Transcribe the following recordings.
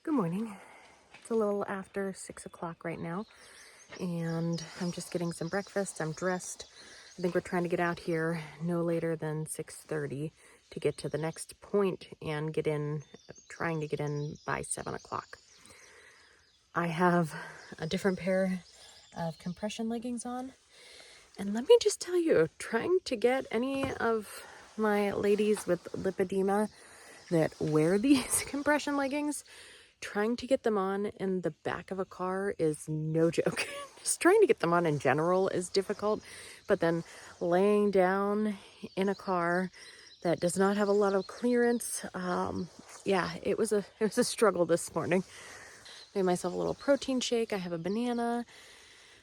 Good morning. It's a little after 6 o'clock right now, and I'm just getting some breakfast. I'm dressed. I think we're trying to get out here no later than 6:30 to get to the next point and trying to get in by 7 o'clock. I have a different pair of compression leggings on, and let me just tell you, trying to get any of my ladies with lipedema that wear these compression leggings, trying to get them on in the back of a car is no joke. Just trying to get them on in general is difficult, but then laying down in a car that does not have a lot of clearance, yeah, it was a struggle this morning. Made myself a little protein shake. I have a banana.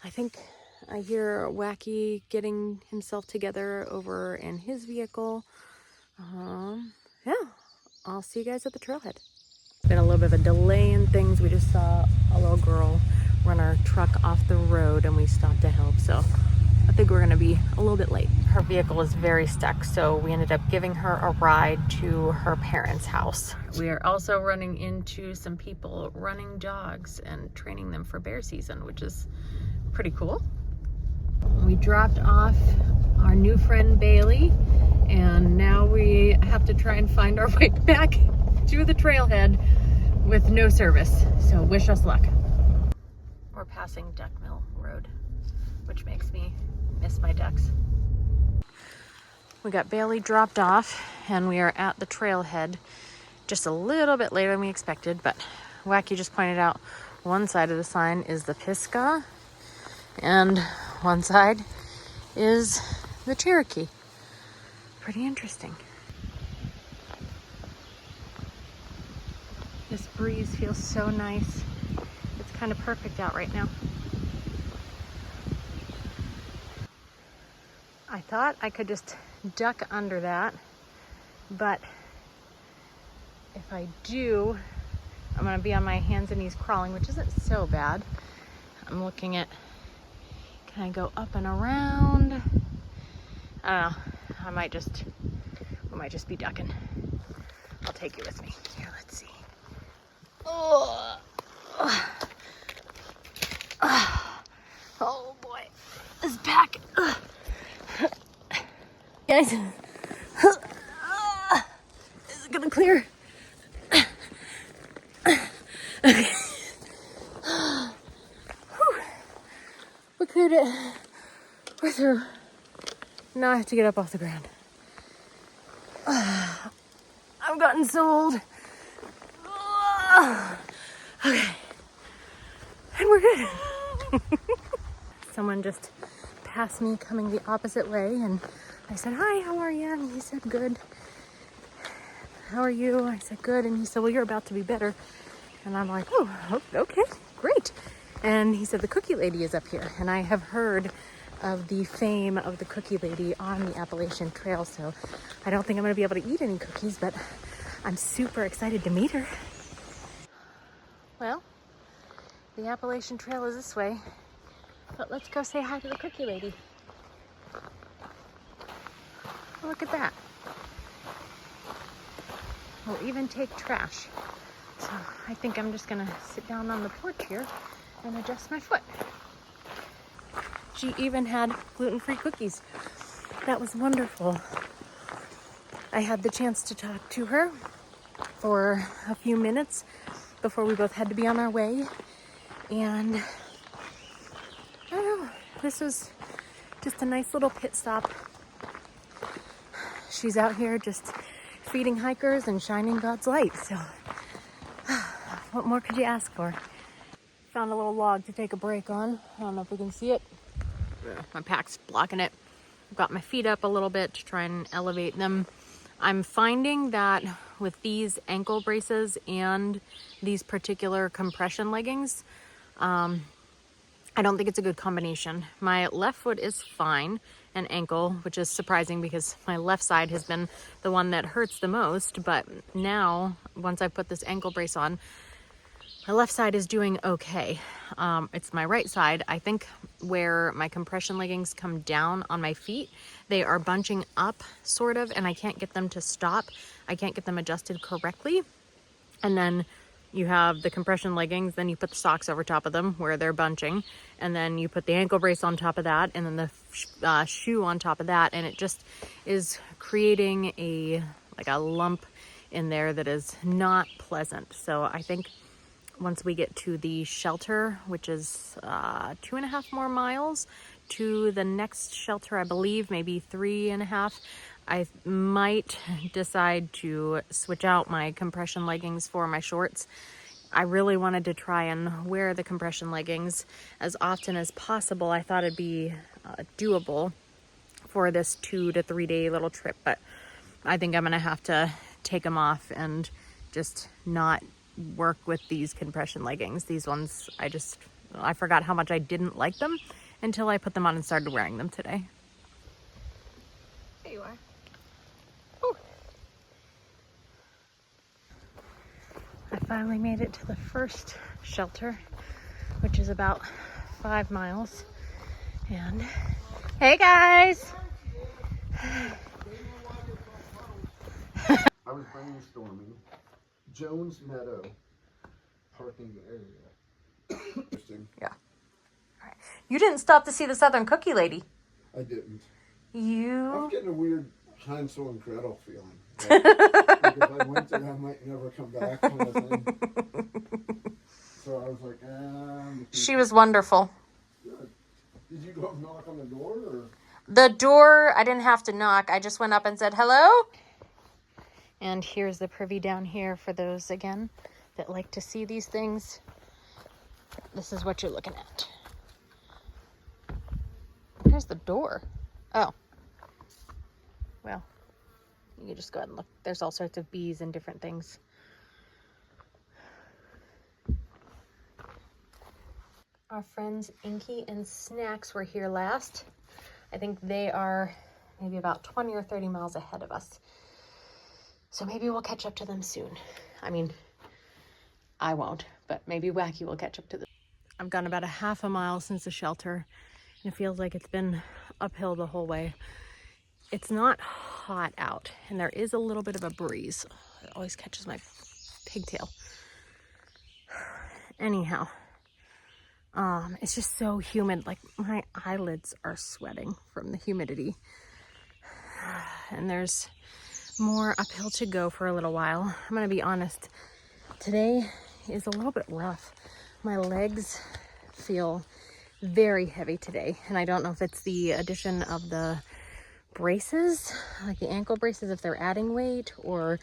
I think I hear Wacky getting himself together over in his vehicle. Yeah, I'll see you guys at the trailhead. Been a little bit of a delay in things. We just saw a little girl run our truck off the road and we stopped to help, so I think we're gonna be a little bit late. Her vehicle is very stuck, so we ended up giving her a ride to her parents' house. We are also running into some people running dogs and training them for bear season, which is pretty cool. We dropped off our new friend Bailey, and now we have to try and find our way back to the trailhead with no service, so wish us luck. We're passing Duck Mill Road, which makes me miss my ducks. We got Bailey dropped off and we are at the trailhead just a little bit later than we expected, but Wacky just pointed out one side of the sign is the Pisgah and one side is the Cherokee. Pretty interesting. This breeze feels so nice. It's kind of perfect out right now. I thought I could just duck under that, but if I do, I'm gonna be on my hands and knees crawling, which isn't so bad. I'm looking at, can I go up and around? I don't know, we might just be ducking. I'll take you with me. Here, let's see. Oh, oh boy, this back. Guys, is it gonna clear? Okay. We cleared it. We're through. Now I have to get up off the ground. I've gotten so old. Okay. And we're good. Someone just passed me coming the opposite way, and I said, "Hi, how are you?" And he said, "Good." "How are you?" I said, "Good." And he said, "Well, you're about to be better." And I'm like, "Oh, okay, great." And he said, "The cookie lady is up here." And I have heard of the fame of the cookie lady on the Appalachian Trail, so I don't think I'm gonna be able to eat any cookies, but I'm super excited to meet her. Well, the Appalachian Trail is this way, but let's go say hi to the cookie lady. Look at that. We'll even take trash. So I think I'm just gonna sit down on the porch here and adjust my foot. She even had gluten-free cookies. That was wonderful. I had the chance to talk to her for a few minutes before we both had to be on our way. And I don't know, this was just a nice little pit stop. She's out here just feeding hikers and shining God's light. So what more could you ask for? Found a little log to take a break on. I don't know if we can see it. My pack's blocking it. I've got my feet up a little bit to try and elevate them. I'm finding that with these ankle braces and these particular compression leggings, I don't think it's a good combination. My left foot is fine and ankle, which is surprising because my left side has been the one that hurts the most. But now, once I put this ankle brace on, my left side is doing okay. It's my right side. I think where my compression leggings come down on my feet, they are bunching up sort of, and I can't get them to stop. I can't get them adjusted correctly. And then you have the compression leggings, then you put the socks over top of them where they're bunching, and then you put the ankle brace on top of that, and then the shoe on top of that, and it just is creating like a lump in there that is not pleasant. So I think once we get to the shelter, which is 2.5 more miles to the next shelter, I believe, maybe 3.5, I might decide to switch out my compression leggings for my shorts. I really wanted to try and wear the compression leggings as often as possible. I thought it'd be doable for this 2 to 3 day little trip, but I think I'm gonna have to take them off and just not work with these compression leggings. These ones, I forgot how much I didn't like them until I put them on and started wearing them today. There you are. Ooh. I finally made it to the first shelter, which is about 5 miles. And hey guys! I was brainstorming Jones Meadow parking area. Interesting. Yeah. All right. You didn't stop to see the Southern Cookie Lady. I didn't. You... I'm getting a weird Hansel and Gretel feeling. Like if I went there, I might never come back kind of thing. So I was like, She was wonderful. Good. Did you go knock on the door? Or? The door, I didn't have to knock. I just went up and said, hello? And here's the privy down here for those, again, that like to see these things. This is what you're looking at. Here's the door. Oh. Well, you can just go ahead and look. There's all sorts of bees and different things. Our friends Inky and Snacks were here last. I think they are maybe about 20 or 30 miles ahead of us. So maybe we'll catch up to them soon. I mean, I won't, but maybe Wacky will catch up to them. I've gone about 1/2 mile since the shelter, and it feels like it's been uphill the whole way. It's not hot out, and there is a little bit of a breeze. It always catches my pigtail. Anyhow, it's just so humid. Like, my eyelids are sweating from the humidity. And there's more uphill to go for a little while. I'm gonna be honest, today is a little bit rough. My legs feel very heavy today, and I don't know if it's the addition of the braces, like the ankle braces, if they're adding weight, or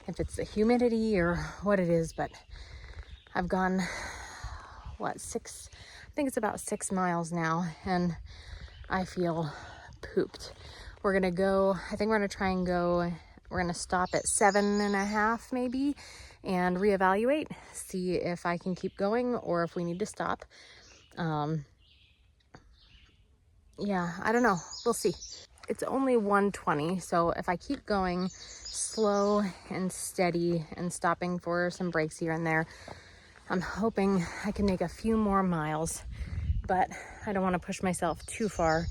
if it's the humidity or what it is, but I've gone, I think it's about 6 miles now, and I feel pooped. We're gonna go, I think we're gonna try and go, we're gonna stop at 7.5 maybe and reevaluate, see if I can keep going or if we need to stop. Yeah, I don't know, we'll see. It's only 1:20, so if I keep going slow and steady and stopping for some breaks here and there, I'm hoping I can make a few more miles, but I don't want to push myself too far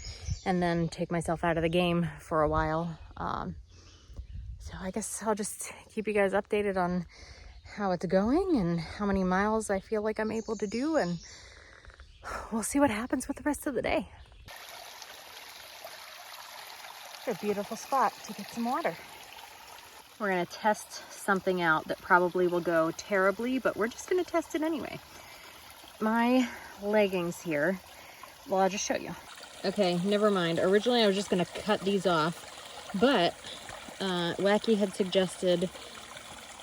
and then take myself out of the game for a while. So I guess I'll just keep you guys updated on how it's going and how many miles I feel like I'm able to do, and we'll see what happens with the rest of the day. It's a beautiful spot to get some water. We're gonna test something out that probably will go terribly, but we're just gonna test it anyway. My leggings here, well, I'll just show you. Okay, never mind. Originally I was just gonna cut these off, but Wacky had suggested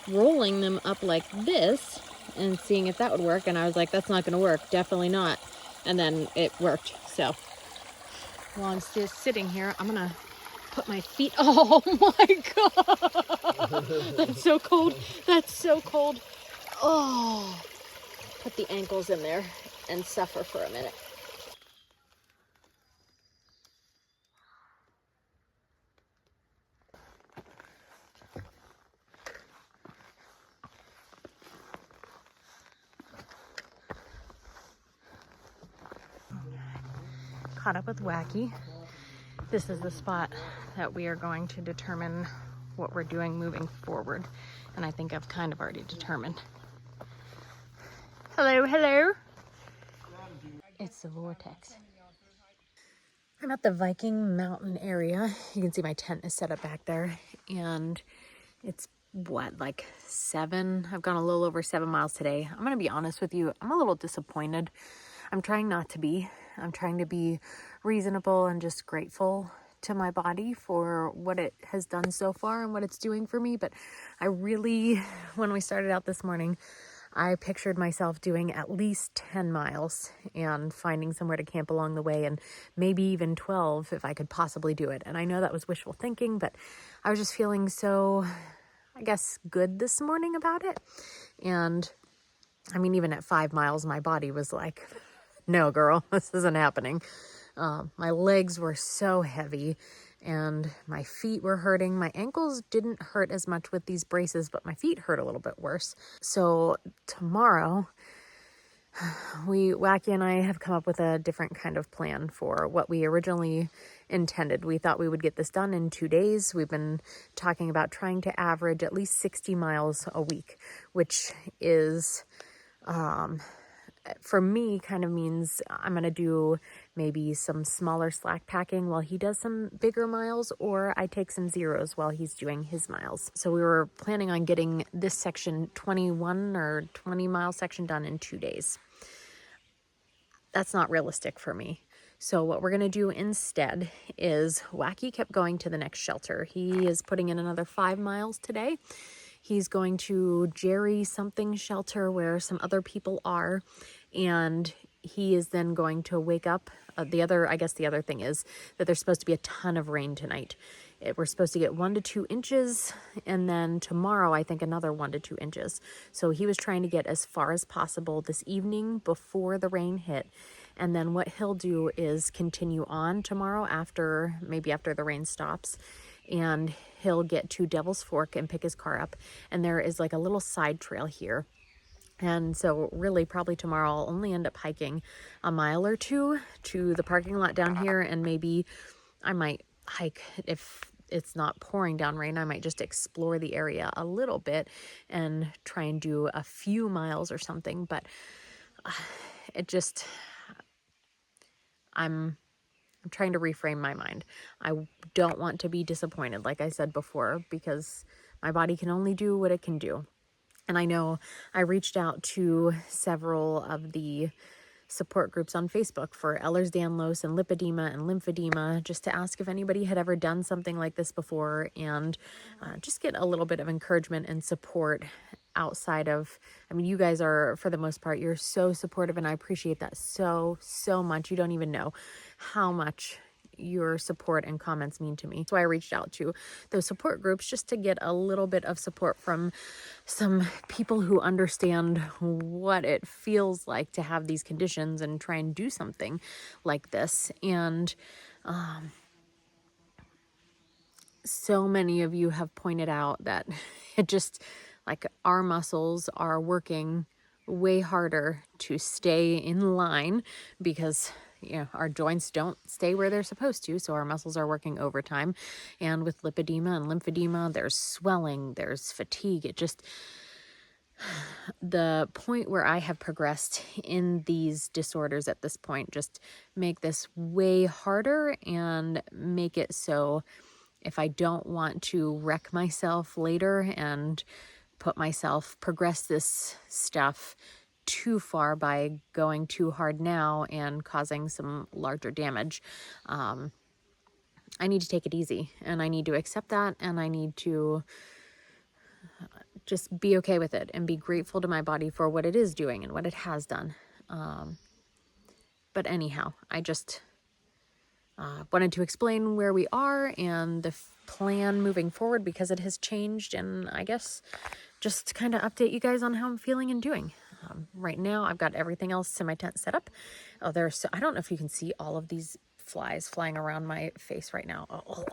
rolling them up like this and seeing if that would work, and I was like, that's not gonna work, definitely not. And then it worked. So while I'm still sitting here, I'm gonna put my feet, oh my god, that's so cold, that's so cold. Oh, put the ankles in there and suffer for a minute. Caught up with Wacky. This is the spot that we are going to determine what we're doing moving forward. And I think I've kind of already determined. Hello, hello. It's the vortex. I'm at the Viking Mountain area. You can see my tent is set up back there, and it's what, like 7? I've gone a little over 7 miles today. I'm gonna be honest with you, I'm a little disappointed. I'm trying not to be. I'm trying to be reasonable and just grateful to my body for what it has done so far and what it's doing for me. But I really, when we started out this morning, I pictured myself doing at least 10 miles and finding somewhere to camp along the way, and maybe even 12 if I could possibly do it. And I know that was wishful thinking, but I was just feeling so, I guess, good this morning about it. And I mean, even at 5 miles, my body was like, no, girl, this isn't happening. My legs were so heavy and my feet were hurting. My ankles didn't hurt as much with these braces, but my feet hurt a little bit worse. So tomorrow, Wacky and I have come up with a different kind of plan for what we originally intended. We thought we would get this done in 2 days. We've been talking about trying to average at least 60 miles a week, which is, for me, kind of means I'm going to do maybe some smaller slack packing while he does some bigger miles, or I take some zeros while he's doing his miles. So we were planning on getting this section, 21 or 20 mile section, done in 2 days. That's not realistic for me. So what we're going to do instead is Wacky kept going to the next shelter. He is putting in another 5 miles today. He's going to Jerry something shelter where some other people are, and he is then going to wake up. The other thing is that there's supposed to be a ton of rain tonight. We're supposed to get 1 to 2 inches, and then tomorrow I think another 1 to 2 inches. So he was trying to get as far as possible this evening before the rain hit. And then what he'll do is continue on tomorrow maybe after the rain stops, and he'll get to Devil's Fork and pick his car up. And there is like a little side trail here. And so really probably tomorrow I'll only end up hiking a mile or 2 to the parking lot down here. And maybe I might hike, if it's not pouring down rain, I might just explore the area a little bit and try and do a few miles or something. But I'm trying to reframe my mind. I don't want to be disappointed, like I said before, because my body can only do what it can do. And I know I reached out to several of the support groups on Facebook for Ehlers-Danlos and lipedema and lymphedema, just to ask if anybody had ever done something like this before, and just get a little bit of encouragement and support outside of, I mean, you guys are, for the most part, you're so supportive, and I appreciate that so much. You don't even know how much your support and comments mean to me. So I reached out to those support groups just to get a little bit of support from some people who understand what it feels like to have these conditions and try and do something like this. And so many of you have pointed out that it just, like, our muscles are working way harder to stay in line because our joints don't stay where they're supposed to, so our muscles are working overtime. And with lipedema and lymphedema, there's swelling, there's fatigue. It just, the point where I have progressed in these disorders at this point just make this way harder and make it so if I don't want to wreck myself later and progress this stuff too far by going too hard now and causing some larger damage, I need to take it easy, and I need to accept that, and I need to just be okay with it and be grateful to my body for what it is doing and what it has done. But anyhow, I just wanted to explain where we are and the plan moving forward, because it has changed, and I guess just kind of update you guys on how I'm feeling and doing. Right now, I've got everything else in my tent set up. Oh, I don't know if you can see all of these flies flying around my face right now. Oh.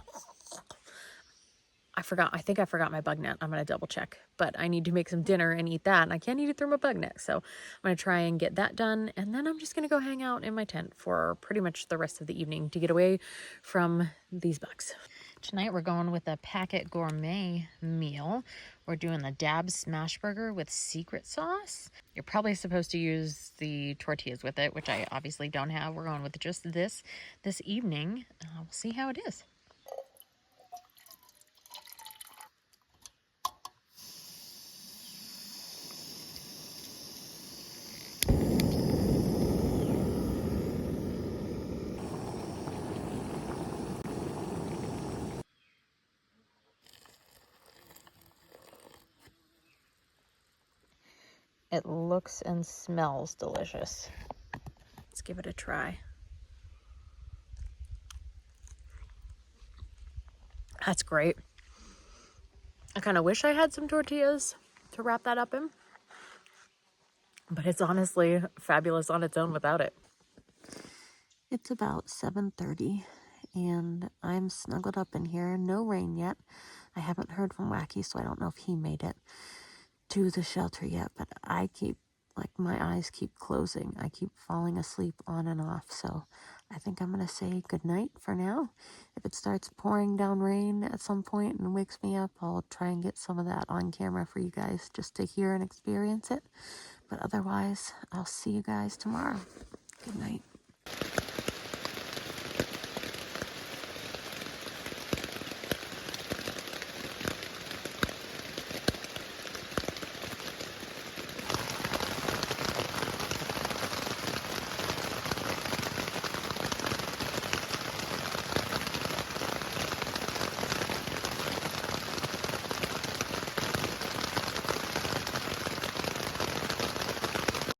I think I forgot my bug net. I'm going to double check, but I need to make some dinner and eat that, and I can't eat it through my bug net. So I'm going to try and get that done, and then I'm just going to go hang out in my tent for pretty much the rest of the evening to get away from these bugs. Tonight we're going with a PackIt gourmet meal. We're doing the dab smash burger with secret sauce. You're probably supposed to use the tortillas with it, which I obviously don't have. We're going with just this evening. We'll see how it is. It looks and smells delicious. Let's give it a try. That's great. I kind of wish I had some tortillas to wrap that up in, but it's honestly fabulous on its own without it. It's about 7:30 and I'm snuggled up in here. No rain yet. I haven't heard from Wacky, so I don't know if he made it to the shelter yet, but I keep, my eyes keep closing. I keep falling asleep on and off, so I think I'm going to say goodnight for now. If it starts pouring down rain at some point and wakes me up, I'll try and get some of that on camera for you guys just to hear and experience it. But otherwise, I'll see you guys tomorrow. Good night.